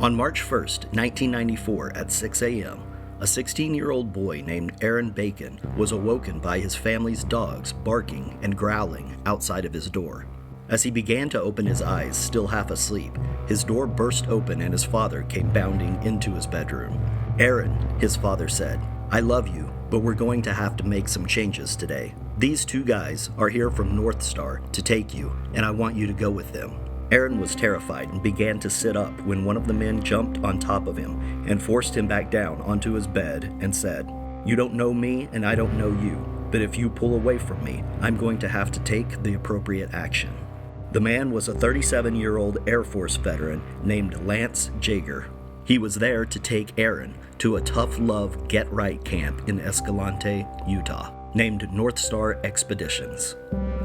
On March 1st, 1994, at 6 a.m., a 16-year-old boy named Aaron Bacon was awoken by his family's dogs barking and growling outside of his door. As he began to open his eyes, still half asleep, his door burst open and his father came bounding into his bedroom. "Aaron," his father said, "I love you, but we're going to have to make some changes today. These two guys are here from North Star to take you, and I want you to go with them." Aaron was terrified and began to sit up when one of the men jumped on top of him and forced him back down onto his bed and said, "You don't know me and I don't know you, but if you pull away from me, I'm going to have to take the appropriate action." The man was a 37-year-old Air Force veteran named Lance Jaeger. He was there to take Aaron to a tough love get-right camp in Escalante, Utah, named North Star Expeditions.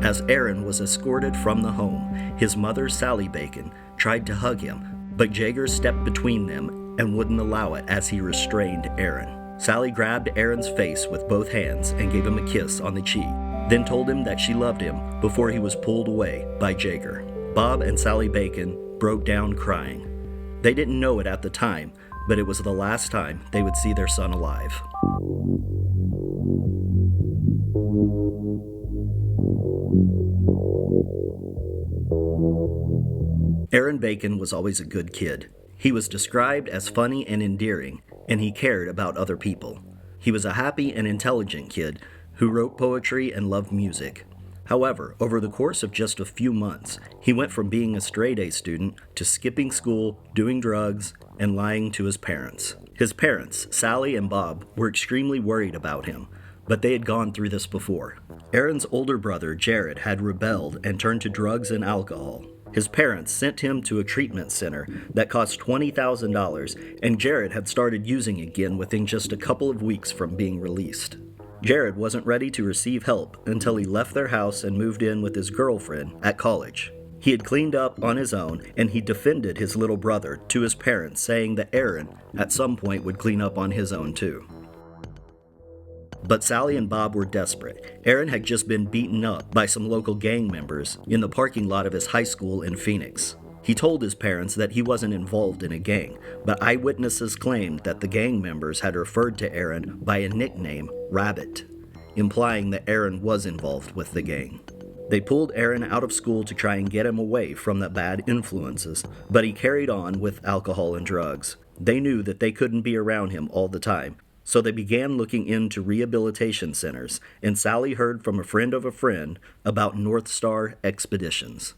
As Aaron was escorted from the home, his mother, Sally Bacon, tried to hug him, but Jaeger stepped between them and wouldn't allow it as he restrained Aaron. Sally grabbed Aaron's face with both hands and gave him a kiss on the cheek, then told him that she loved him before he was pulled away by Jaeger. Bob and Sally Bacon broke down crying. They didn't know it at the time, but it was the last time they would see their son alive. Aaron Bacon was always a good kid. He was described as funny and endearing, and he cared about other people. He was a happy and intelligent kid who wrote poetry and loved music. However, over the course of just a few months, he went from being a straight-A student to skipping school, doing drugs, and lying to his parents. His parents, Sally and Bob, were extremely worried about him, but they had gone through this before. Aaron's older brother, Jared, had rebelled and turned to drugs and alcohol. His parents sent him to a treatment center that cost $20,000, and Jared had started using again within just a couple of weeks from being released. Jared wasn't ready to receive help until he left their house and moved in with his girlfriend at college. He had cleaned up on his own, and he defended his little brother to his parents, saying that Aaron, at some point, would clean up on his own too. But Sally and Bob were desperate. Aaron had just been beaten up by some local gang members in the parking lot of his high school in Phoenix. He told his parents that he wasn't involved in a gang, but eyewitnesses claimed that the gang members had referred to Aaron by a nickname, Rabbit, implying that Aaron was involved with the gang. They pulled Aaron out of school to try and get him away from the bad influences, but he carried on with alcohol and drugs. They knew that they couldn't be around him all the time, so they began looking into rehabilitation centers, and Sally heard from a friend of a friend about North Star Expeditions.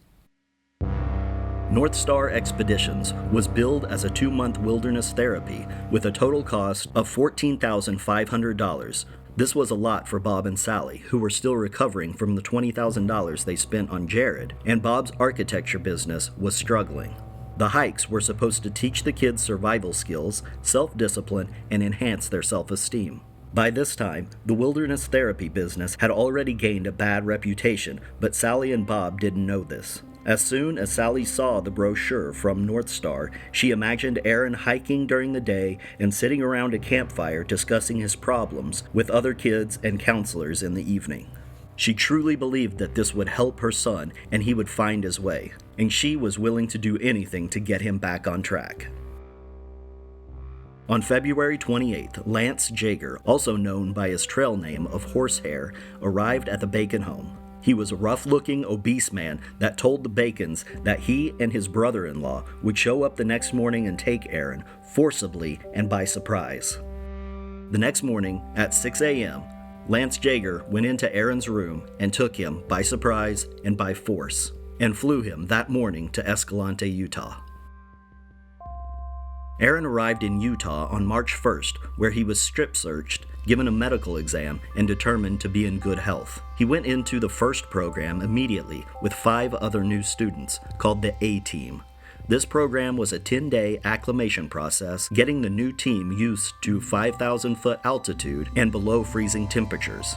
North Star Expeditions was billed as a 2-month wilderness therapy with a total cost of $14,500. This was a lot for Bob and Sally, who were still recovering from the $20,000 they spent on Jared, and Bob's architecture business was struggling. The hikes were supposed to teach the kids survival skills, self-discipline, and enhance their self-esteem. By this time, the wilderness therapy business had already gained a bad reputation, but Sally and Bob didn't know this. As soon as Sally saw the brochure from North Star, she imagined Aaron hiking during the day and sitting around a campfire discussing his problems with other kids and counselors in the evening. She truly believed that this would help her son and he would find his way, and she was willing to do anything to get him back on track. On February 28th, Lance Jaeger, also known by his trail name of Horsehair, arrived at the Bacon home. He was a rough-looking, obese man that told the Bacons that he and his brother-in-law would show up the next morning and take Aaron, forcibly and by surprise. The next morning, at 6 a.m., Lance Jaeger went into Aaron's room and took him by surprise and by force, and flew him that morning to Escalante, Utah. Aaron arrived in Utah on March 1st, where he was strip-searched, given a medical exam, and determined to be in good health. He went into the first program immediately with 5 other new students, called the A-Team. This program was a 10-day acclimation process, getting the new team used to 5,000-foot altitude and below freezing temperatures.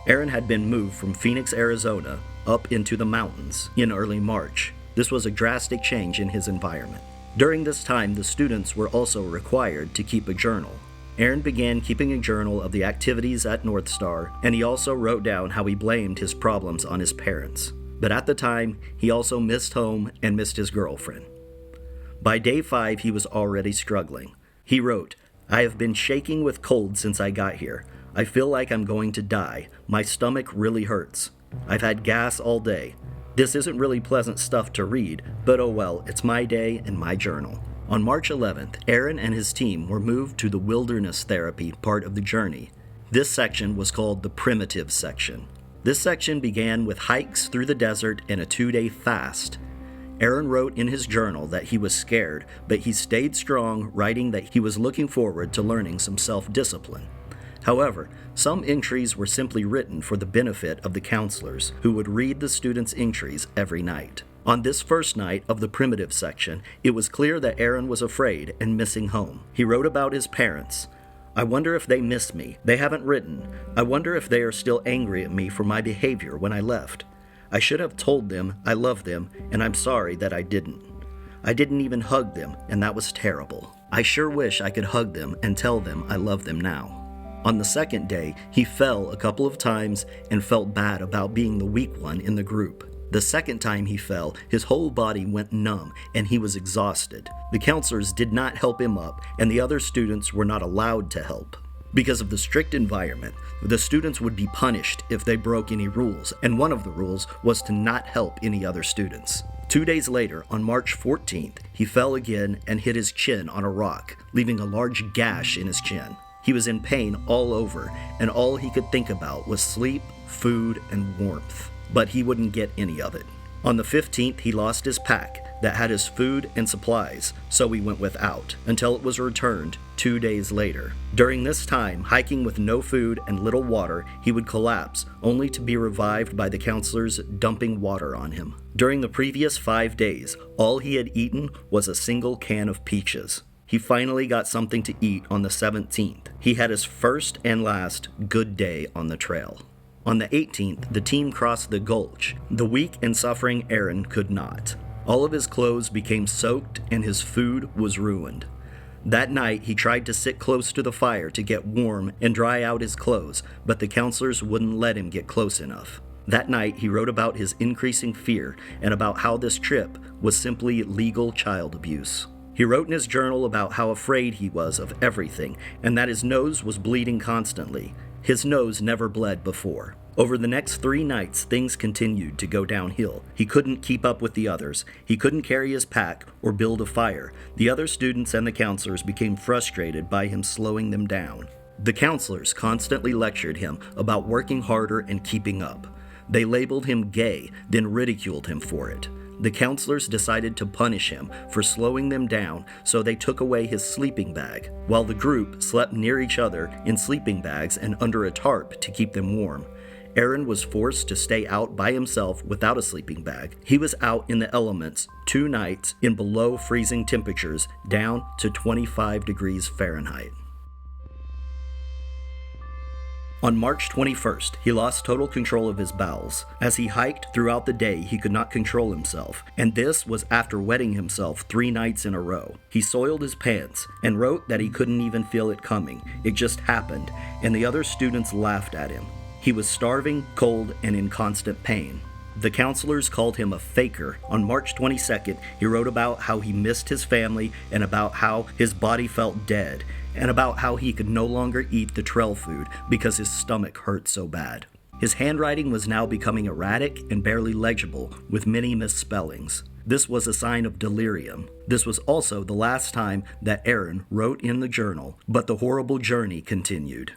Aaron had been moved from Phoenix, Arizona, up into the mountains in early March. This was a drastic change in his environment. During this time, the students were also required to keep a journal. Aaron began keeping a journal of the activities at North Star, and he also wrote down how he blamed his problems on his parents. But at the time, he also missed home and missed his girlfriend. By day 5, he was already struggling. He wrote, "I have been shaking with cold since I got here. I feel like I'm going to die. My stomach really hurts. I've had gas all day. This isn't really pleasant stuff to read, but oh well, it's my day and my journal." On March 11th, Aaron and his team were moved to the wilderness therapy part of the journey. This section was called the primitive section. This section began with hikes through the desert and a 2-day fast. Aaron wrote in his journal that he was scared, but he stayed strong, writing that he was looking forward to learning some self-discipline. However, some entries were simply written for the benefit of the counselors, who would read the students' entries every night. On this first night of the primitive section, it was clear that Aaron was afraid and missing home. He wrote about his parents. "I wonder if they miss me. They haven't written. I wonder if they are still angry at me for my behavior when I left. I should have told them I love them, and I'm sorry that I didn't. I didn't even hug them, and that was terrible. I sure wish I could hug them and tell them I love them now." On the second day, he fell a couple of times and felt bad about being the weak one in the group. The second time he fell, his whole body went numb and he was exhausted. The counselors did not help him up, and the other students were not allowed to help. Because of the strict environment, the students would be punished if they broke any rules, and one of the rules was to not help any other students. 2 days later, on March 14th, he fell again and hit his chin on a rock, leaving a large gash in his chin. He was in pain all over, and all he could think about was sleep, food, and warmth. But he wouldn't get any of it. On the 15th, he lost his pack that had his food and supplies, so he went without, until it was returned 2 days later. During this time, hiking with no food and little water, he would collapse, only to be revived by the counselors dumping water on him. During the previous 5 days, all he had eaten was a single can of peaches. He finally got something to eat on the 17th. He had his first and last good day on the trail. On the 18th, the team crossed the gulch. The weak and suffering Aaron could not. All of his clothes became soaked and his food was ruined. That night, he tried to sit close to the fire to get warm and dry out his clothes, but the counselors wouldn't let him get close enough. That night, he wrote about his increasing fear and about how this trip was simply legal child abuse. He wrote in his journal about how afraid he was of everything and that his nose was bleeding constantly. His nose never bled before. Over the next 3 nights, things continued to go downhill. He couldn't keep up with the others. He couldn't carry his pack or build a fire. The other students and the counselors became frustrated by him slowing them down. The counselors constantly lectured him about working harder and keeping up. They labeled him gay, then ridiculed him for it. The counselors decided to punish him for slowing them down, so they took away his sleeping bag, while the group slept near each other in sleeping bags and under a tarp to keep them warm. Aaron was forced to stay out by himself without a sleeping bag. He was out in the elements 2 nights in below freezing temperatures, down to 25 degrees Fahrenheit. On March 21st, he lost total control of his bowels. As he hiked throughout the day, he could not control himself, and this was after wetting himself 3 nights in a row. He soiled his pants and wrote that he couldn't even feel it coming. It just happened, and the other students laughed at him. He was starving, cold, and in constant pain. The counselors called him a faker. On March 22nd, he wrote about how he missed his family and about how his body felt dead, and about how he could no longer eat the trail food because his stomach hurt so bad. His handwriting was now becoming erratic and barely legible, with many misspellings. This was a sign of delirium. This was also the last time that Aaron wrote in the journal, but the horrible journey continued.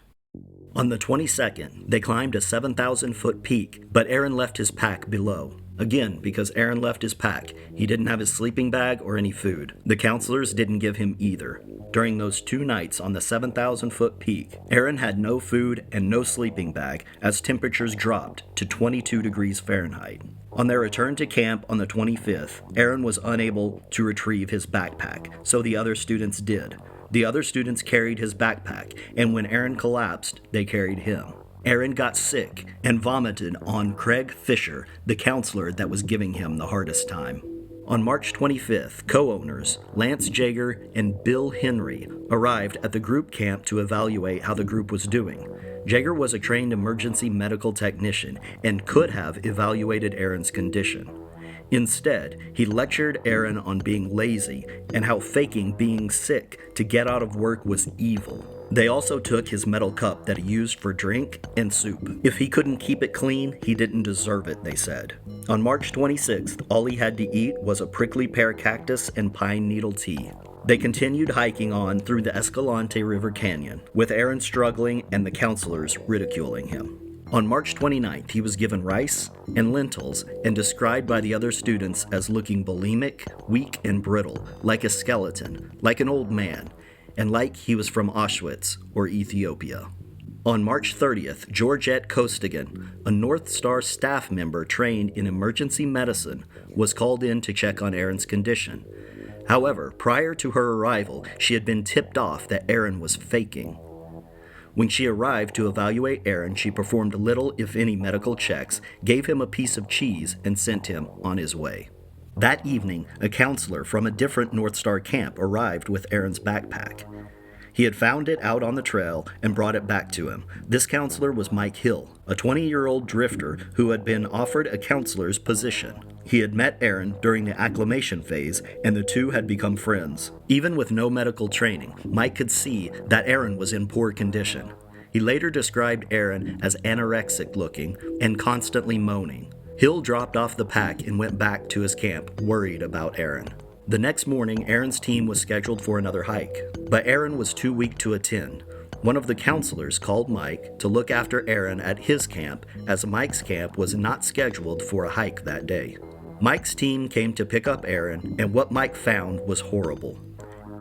On the 22nd, they climbed a 7,000-foot peak, but Aaron left his pack below. Again, because Aaron left his pack, he didn't have his sleeping bag or any food. The counselors didn't give him either. During those 2 nights on the 7,000-foot peak, Aaron had no food and no sleeping bag as temperatures dropped to 22 degrees Fahrenheit. On their return to camp on the 25th, Aaron was unable to retrieve his backpack, so the other students did. The other students carried his backpack, and when Aaron collapsed, they carried him. Aaron got sick and vomited on Craig Fisher, the counselor that was giving him the hardest time. On March 25th, co-owners Lance Jaeger and Bill Henry arrived at the group camp to evaluate how the group was doing. Jaeger was a trained emergency medical technician and could have evaluated Aaron's condition. Instead, he lectured Aaron on being lazy and how faking being sick to get out of work was evil. They also took his metal cup that he used for drink and soup. If he couldn't keep it clean, he didn't deserve it, they said. On March 26th, all he had to eat was a prickly pear cactus and pine needle tea. They continued hiking on through the Escalante River Canyon, with Aaron struggling and the counselors ridiculing him. On March 29th, he was given rice and lentils and described by the other students as looking bulimic, weak, and brittle, like a skeleton, like an old man, and like he was from Auschwitz or Ethiopia. On March 30th, Georgette Costigan, a North Star staff member trained in emergency medicine, was called in to check on Aaron's condition. However, prior to her arrival, she had been tipped off that Aaron was faking. When she arrived to evaluate Aaron, she performed little, if any, medical checks, gave him a piece of cheese, and sent him on his way. That evening, a counselor from a different North Star camp arrived with Aaron's backpack. He had found it out on the trail and brought it back to him. This counselor was Mike Hill, a 20-year-old drifter who had been offered a counselor's position. He had met Aaron during the acclimation phase, and the two had become friends. Even with no medical training, Mike could see that Aaron was in poor condition. He later described Aaron as anorexic-looking and constantly moaning. Hill dropped off the pack and went back to his camp, worried about Aaron. The next morning, Aaron's team was scheduled for another hike, but Aaron was too weak to attend. One of the counselors called Mike to look after Aaron at his camp, as Mike's camp was not scheduled for a hike that day. Mike's team came to pick up Aaron, and what Mike found was horrible.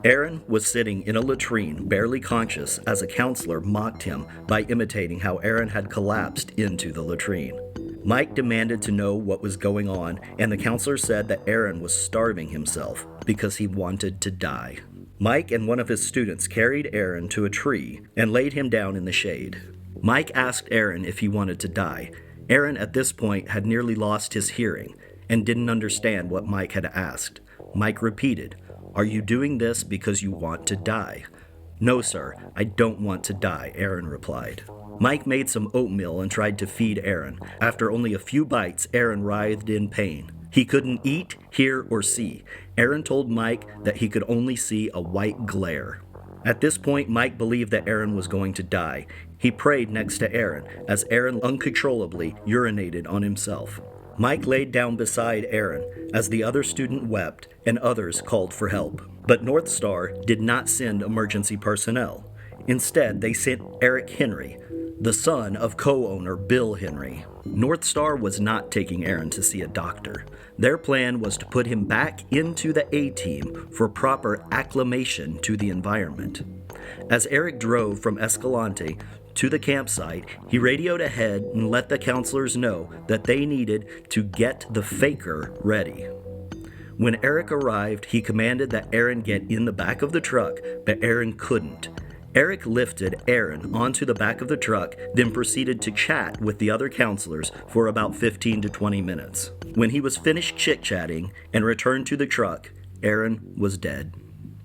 Aaron was sitting in a latrine, barely conscious, as a counselor mocked him by imitating how Aaron had collapsed into the latrine. Mike demanded to know what was going on, and the counselor said that Aaron was starving himself because he wanted to die. Mike and one of his students carried Aaron to a tree and laid him down in the shade. Mike asked Aaron if he wanted to die. Aaron at this point had nearly lost his hearing and didn't understand what Mike had asked. Mike repeated, "Are you doing this because you want to die?" "No, sir, I don't want to die," Aaron replied. Mike made some oatmeal and tried to feed Aaron. After only a few bites, Aaron writhed in pain. He couldn't eat, hear, or see. Aaron told Mike that he could only see a white glare. At this point, Mike believed that Aaron was going to die. He prayed next to Aaron, as Aaron uncontrollably urinated on himself. Mike laid down beside Aaron as the other student wept and others called for help. But North Star did not send emergency personnel. Instead, they sent Eric Henry, the son of co-owner Bill Henry. North Star was not taking Aaron to see a doctor. Their plan was to put him back into the A-team for proper acclimation to the environment. As Eric drove from Escalante to the campsite, he radioed ahead and let the counselors know that they needed to get the faker ready. When Eric arrived, he commanded that Aaron get in the back of the truck, but Aaron couldn't. Eric lifted Aaron onto the back of the truck, then proceeded to chat with the other counselors for about 15 to 20 minutes. When he was finished chit-chatting and returned to the truck, Aaron was dead.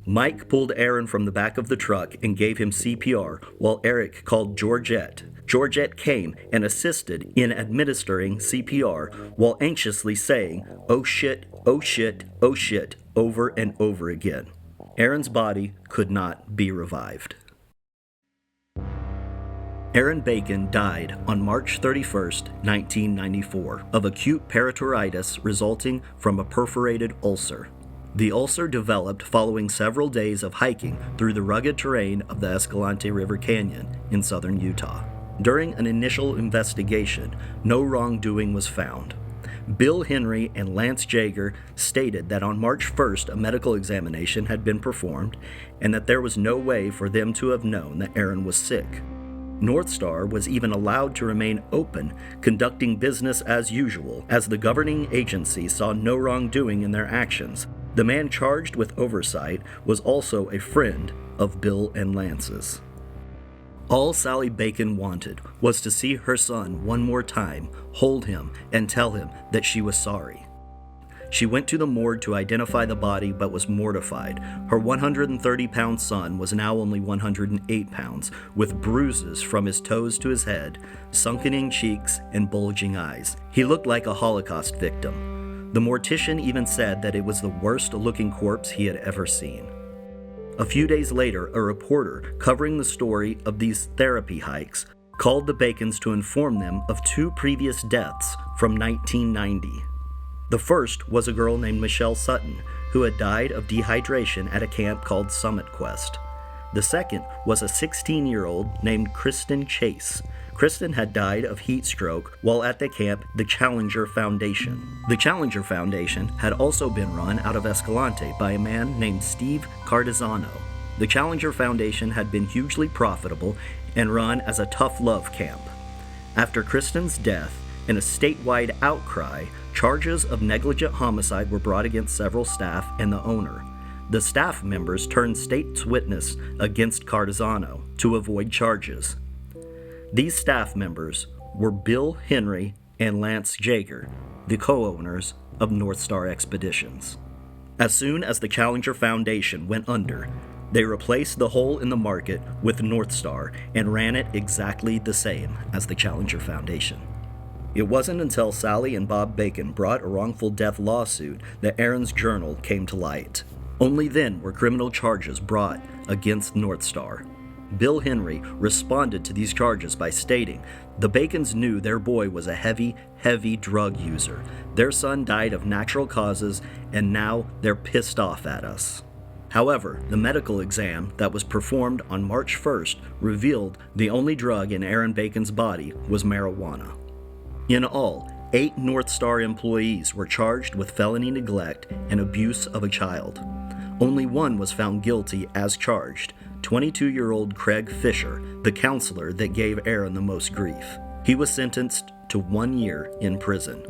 Mike pulled Aaron from the back of the truck and gave him CPR while Eric called Georgette. Georgette came and assisted in administering CPR while anxiously saying, "Oh shit, oh shit, oh shit," over and over again. Aaron's body could not be revived. Aaron Bacon died on March 31, 1994, of acute peritonitis resulting from a perforated ulcer. The ulcer developed following several days of hiking through the rugged terrain of the Escalante River Canyon in southern Utah. During an initial investigation, no wrongdoing was found. Bill Henry and Lance Jaeger stated that on March 1st a medical examination had been performed and that there was no way for them to have known that Aaron was sick. North Star was even allowed to remain open, conducting business as usual, as the governing agency saw no wrongdoing in their actions. The man charged with oversight was also a friend of Bill and Lance's. All Sally Bacon wanted was to see her son one more time, hold him, and tell him that she was sorry. She went to the morgue to identify the body but was mortified. Her 130-pound son was now only 108 pounds, with bruises from his toes to his head, sunkening cheeks, and bulging eyes. He looked like a Holocaust victim. The mortician even said that it was the worst-looking corpse he had ever seen. A few days later, a reporter covering the story of these therapy hikes called the Bacons to inform them of 2 previous deaths from 1990. The first was a girl named Michelle Sutton, who had died of dehydration at a camp called Summit Quest. The second was a 16-year-old named Kristen Chase. Kristen had died of heat stroke while at the camp, the Challenger Foundation. The Challenger Foundation had also been run out of Escalante by a man named Steve Cardizano. The Challenger Foundation had been hugely profitable and run as a tough love camp. After Kristen's death, in a statewide outcry, charges of negligent homicide were brought against several staff and the owner. The staff members turned state's witness against Cardizano to avoid charges. These staff members were Bill Henry and Lance Jaeger, the co-owners of North Star Expeditions. As soon as the Challenger Foundation went under, they replaced the hole in the market with North Star and ran it exactly the same as the Challenger Foundation. It wasn't until Sally and Bob Bacon brought a wrongful death lawsuit that Aaron's journal came to light. Only then were criminal charges brought against North Star. Bill Henry responded to these charges by stating, "The Bacons knew their boy was a heavy drug user. Their son died of natural causes, and now they're pissed off at us." However, the medical exam that was performed on March 1st revealed the only drug in Aaron Bacon's body was marijuana. In all, 8 North Star employees were charged with felony neglect and abuse of a child. Only one was found guilty as charged, 22-year-old Craig Fisher, the counselor that gave Aaron the most grief. He was sentenced to 1 year in prison.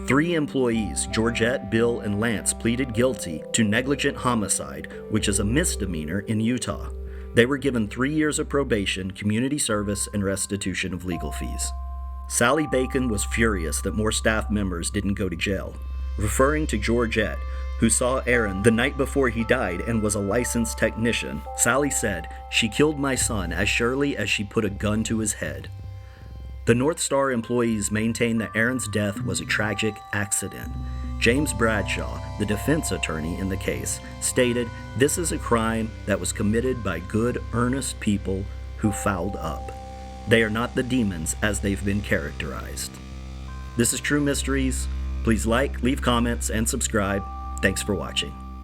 3 employees, Georgette, Bill, and Lance, pleaded guilty to negligent homicide, which is a misdemeanor in Utah. They were given 3 years of probation, community service, and restitution of legal fees. Sally Bacon was furious that more staff members didn't go to jail. Referring to Georgette, who saw Aaron the night before he died and was a licensed technician, Sally said, "She killed my son as surely as she put a gun to his head." The North Star employees maintained that Aaron's death was a tragic accident. James Bradshaw, the defense attorney in the case, stated, "This is a crime that was committed by good, earnest people who fouled up. They are not the demons as they've been characterized." This is True Mysteries. Please like, leave comments, and subscribe. Thanks for watching.